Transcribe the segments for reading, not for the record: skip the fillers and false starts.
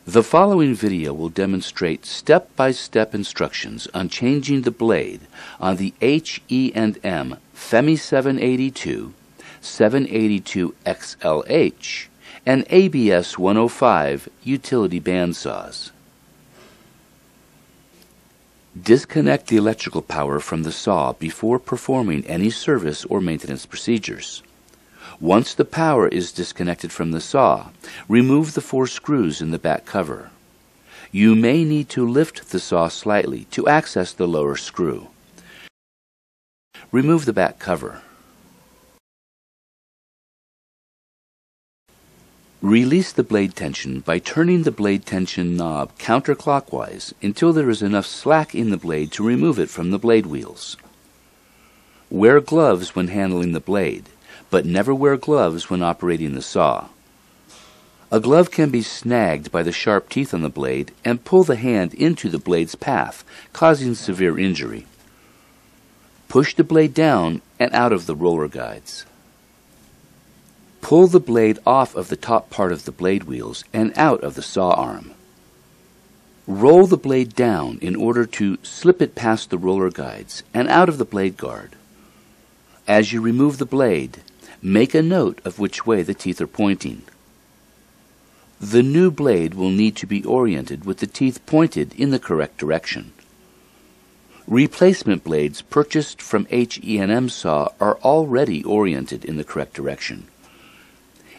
The following video will demonstrate step-by-step instructions on changing the blade on the HE&M Femi 782, 782 XLH, and ABS-105 utility bandsaws. Disconnect the electrical power from the saw before performing any service or maintenance procedures. Once the power is disconnected from the saw, remove the 4 screws in the back cover. You may need to lift the saw slightly to access the lower screw. Remove the back cover. Release the blade tension by turning the blade tension knob counterclockwise until there is enough slack in the blade to remove it from the blade wheels. Wear gloves when handling the blade, but never wear gloves when operating the saw. A glove can be snagged by the sharp teeth on the blade and pull the hand into the blade's path, causing severe injury. Push the blade down and out of the roller guides. Pull the blade off of the top part of the blade wheels and out of the saw arm. Roll the blade down in order to slip it past the roller guides and out of the blade guard. As you remove the blade, make a note of which way the teeth are pointing. The new blade will need to be oriented with the teeth pointed in the correct direction. Replacement blades purchased from HE&M Saw are already oriented in the correct direction.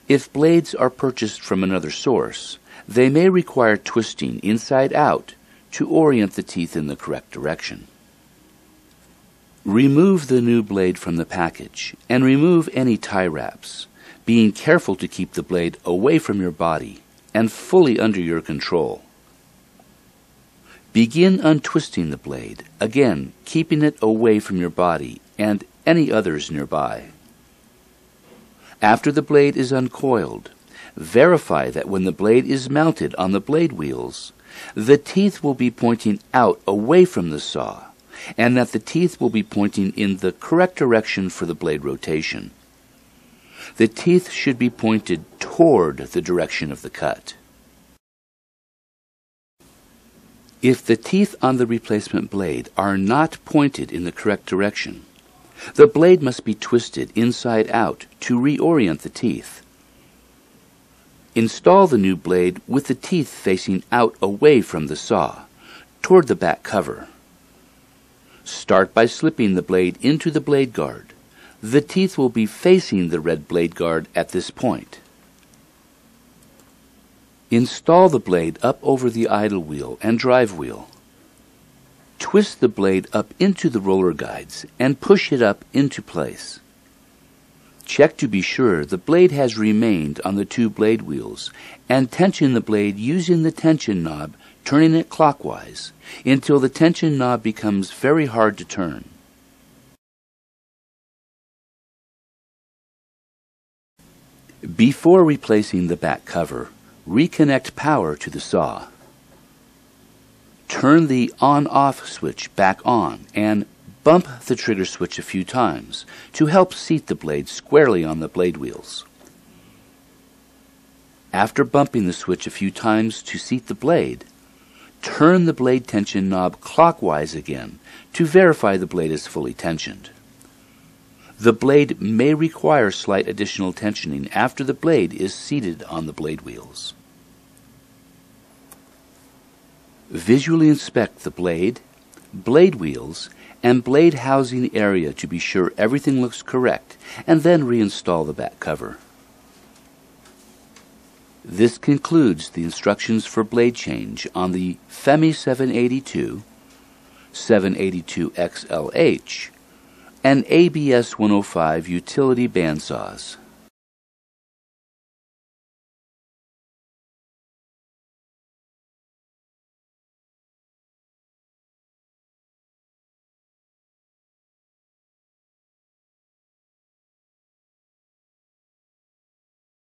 If blades are purchased from another source, they may require twisting inside out to orient the teeth in the correct direction. Remove the new blade from the package and remove any tie wraps, being careful to keep the blade away from your body and fully under your control. Begin untwisting the blade, again keeping it away from your body and any others nearby. After the blade is uncoiled, verify that when the blade is mounted on the blade wheels, the teeth will be pointing out away from the saw, and that the teeth will be pointing in the correct direction for the blade rotation. The teeth should be pointed toward the direction of the cut. If the teeth on the replacement blade are not pointed in the correct direction, the blade must be twisted inside out to reorient the teeth. Install the new blade with the teeth facing out away from the saw, toward the back cover. Start by slipping the blade into the blade guard. The teeth will be facing the red blade guard at this point. Install the blade up over the idle wheel and drive wheel. Twist the blade up into the roller guides and push it up into place. Check to be sure the blade has remained on the 2 blade wheels and tension the blade using the tension knob, turning it clockwise until the tension knob becomes very hard to turn. Before replacing the back cover, reconnect power to the saw. Turn the on-off switch back on and bump the trigger switch a few times to help seat the blade squarely on the blade wheels. After bumping the switch a few times to seat the blade, turn the blade tension knob clockwise again to verify the blade is fully tensioned. The blade may require slight additional tensioning after the blade is seated on the blade wheels. Visually inspect the blade, blade wheels, and blade housing area to be sure everything looks correct, and then reinstall the back cover. This concludes the instructions for blade change on the Femi 782, 782 XLH, and ABS-105 utility bandsaws.